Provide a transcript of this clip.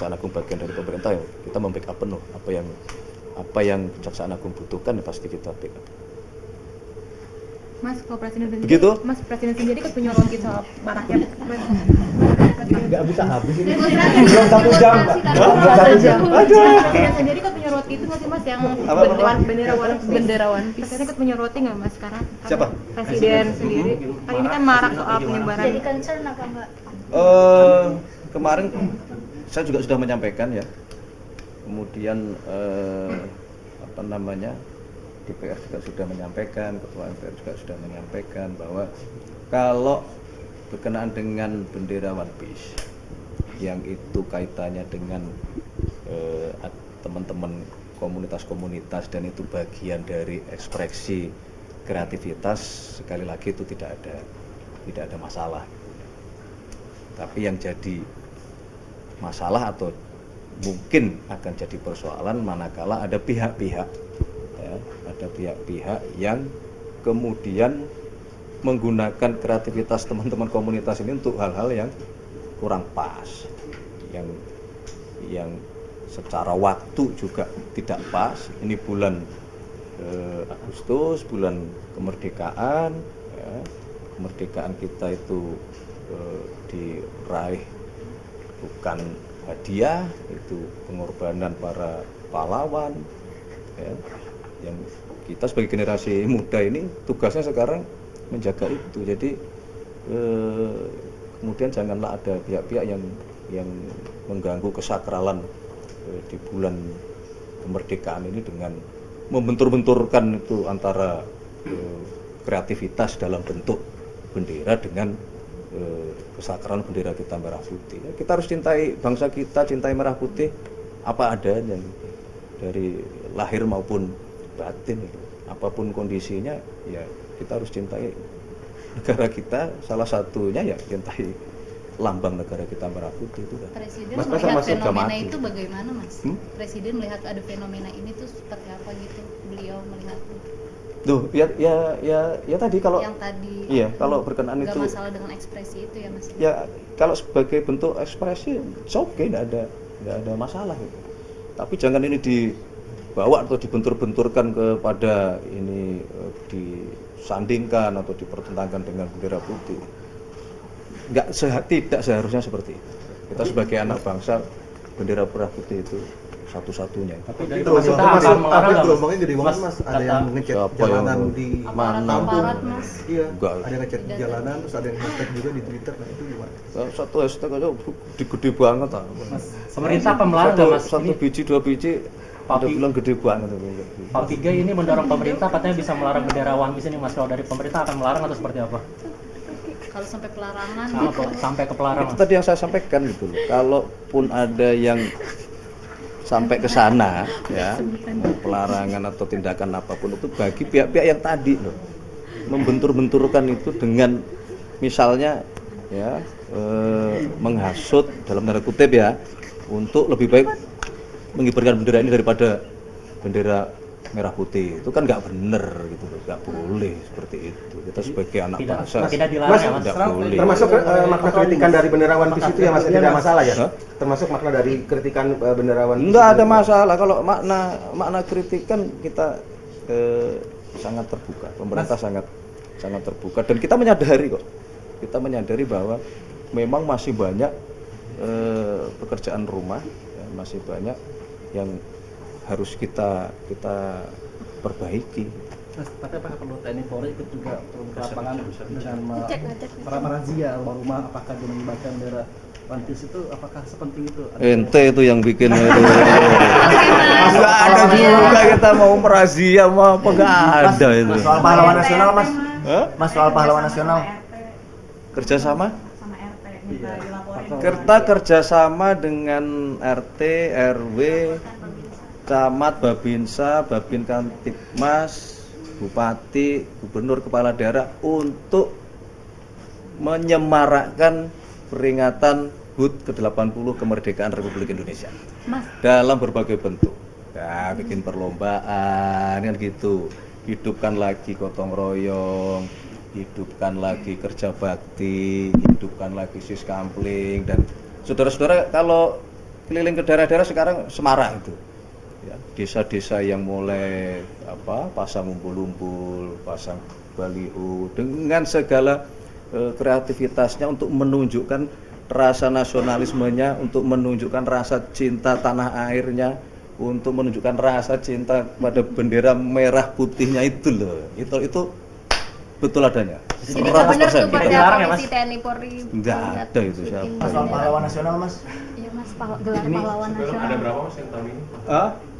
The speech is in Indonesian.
Kejaksaan Agung bagian dari pemerintah, ya kita membackup penuh apa yang Kejaksaan Agung butuhkan, ya pasti kita backup. Mas, kalau presiden sendiri, begitu? Mas presiden sendiri kan punya roti soal barangnya. Nggak bisa habis ini. Belum 1 jam. Presiden sendiri kan punya roti itu nggak sih Mas, yang bendera One Piece. Presiden kan punya roti nggak Mas sekarang? Siapa? Presiden sendiri. Kan ini kan marak soal penyebaran. Jadi concern apa enggak? Kemarin saya juga sudah menyampaikan, ya. Kemudian DPR juga sudah menyampaikan, Ketua MPR juga sudah menyampaikan bahwa kalau berkenaan dengan bendera One Piece yang itu kaitannya dengan teman-teman komunitas-komunitas dan itu bagian dari ekspresi kreativitas, sekali lagi itu tidak ada masalah. Tapi yang jadi masalah atau mungkin akan jadi persoalan manakala ada pihak-pihak yang kemudian menggunakan kreativitas teman-teman komunitas ini untuk hal-hal yang kurang pas, yang secara waktu juga tidak pas. Ini bulan Agustus, bulan kemerdekaan, ya. Kemerdekaan kita itu diraih bukan hadiah, itu pengorbanan para pahlawan, ya. Yang kita sebagai generasi muda ini tugasnya sekarang menjaga itu. Jadi kemudian janganlah ada pihak-pihak yang mengganggu kesakralan di bulan kemerdekaan ini dengan membentur-benturkan itu antara kreativitas dalam bentuk bendera dengan kesakralan bendera kita merah putih. Kita harus cintai bangsa kita, cintai merah putih apa adanya, dari lahir maupun batin. Apapun kondisinya, ya kita harus cintai negara kita. Salah satunya ya cintai lambang negara kita merah putih itu kan. Presiden Mas, melihat fenomena mati. itu bagaimana Mas? Presiden melihat ada fenomena ini tuh seperti apa gitu? Beliau melihat Duh, ya tadi kalau yang tadi iya, kalau berkenaan nggak itu masalah dengan ekspresi itu ya Mas? ya kalau sebagai bentuk ekspresi oke, nggak ada masalah gitu. Tapi jangan ini dibawa atau dibentur-benturkan kepada ini disandingkan atau dipertentangkan dengan bendera putih. Tidak seharusnya seperti itu. Kita sebagai anak bangsa, bendera merah putih itu satu-satunya. Tapi dari tapi gelombangnya gede banget Mas. Ada yang ngecek jalanan di mana? Aparat Mas. Iya. Enggak. Ada yang ngecek jalanan, terus ada yang hashtag juga di Twitter. Nah itu gimana? Satu hashtag aja gede banget ah. Mas, pemerintah apa melarang nggak Mas? Satu biji, 2 biji, ada bilang gede banget. Pak Tiga ini mendorong pemerintah katanya bisa melarang bendera One Piece ini Mas. Kalau dari pemerintah akan melarang atau seperti apa? Kalau sampai pelarangan Sampai ke pelarangan. Itu tadi yang saya sampaikan gitu loh. Kalaupun ada yang sampai ke sana ya, pelarangan atau tindakan apapun itu bagi pihak-pihak yang tadi loh, membentur-benturkan itu dengan misalnya ya menghasut dalam tanda kutip ya, untuk lebih baik mengibarkan bendera ini daripada bendera merah putih, itu kan nggak bener gitu loh, nggak boleh seperti itu. Kita sebagai anak bangsa tidak dilarang ya Mas. tidak boleh. Termasuk makna kritikan dari bendera One Piece itu ya Mas, tidak masalah ya? Termasuk makna dari kritikan bendera One Piece. Enggak ada masalah kalau makna kritikan kita sangat terbuka. Pemerintah sangat terbuka dan kita menyadari kok. Kita menyadari bahwa memang masih banyak pekerjaan rumah, ya, masih banyak yang harus kita perbaiki. Mas, tapi apakah perlu TNI Polri ikut juga turun ke lapangan dengan merazia rumah, apakah dia mengibarkan bendera One Piece itu, apakah sepenting itu? Ente itu yang bikin itu. Enggak ada juga kita mau merazia mau apa, enggak ada itu. Soal pahlawan nasional Mas. Mas, soal pahlawan nasional. Kerjasama? Sama RT minta dilaporin. Kita kerjasama dengan RT, RW, Camat, Babinsa, Babin Kamtibmas, Bupati, Gubernur, Kepala Daerah untuk menyemarakkan peringatan HUT ke-80 kemerdekaan Republik Indonesia. Mas, Dalam berbagai bentuk. Ya, bikin perlombaan kan gitu. Hidupkan lagi gotong royong, hidupkan lagi kerja bakti, hidupkan lagi siskampling, dan saudara-saudara kalau keliling ke daerah-daerah sekarang semarak itu. Ya, desa-desa yang mulai pasang umpul-umpul, pasang baliho dengan segala kreativitasnya untuk menunjukkan rasa nasionalismenya, untuk menunjukkan rasa cinta tanah airnya, untuk menunjukkan rasa cinta pada bendera merah putihnya itu loh. Itu betul adanya. Jadi nggak benar tuh 100%. pada Dilarang ya, Mas? polisi TNI Polri. Nggak ada itu siapa. Mas, soal pahlawan nasional, Mas. Iya Mas, gelar pahlawan nasional. Ah,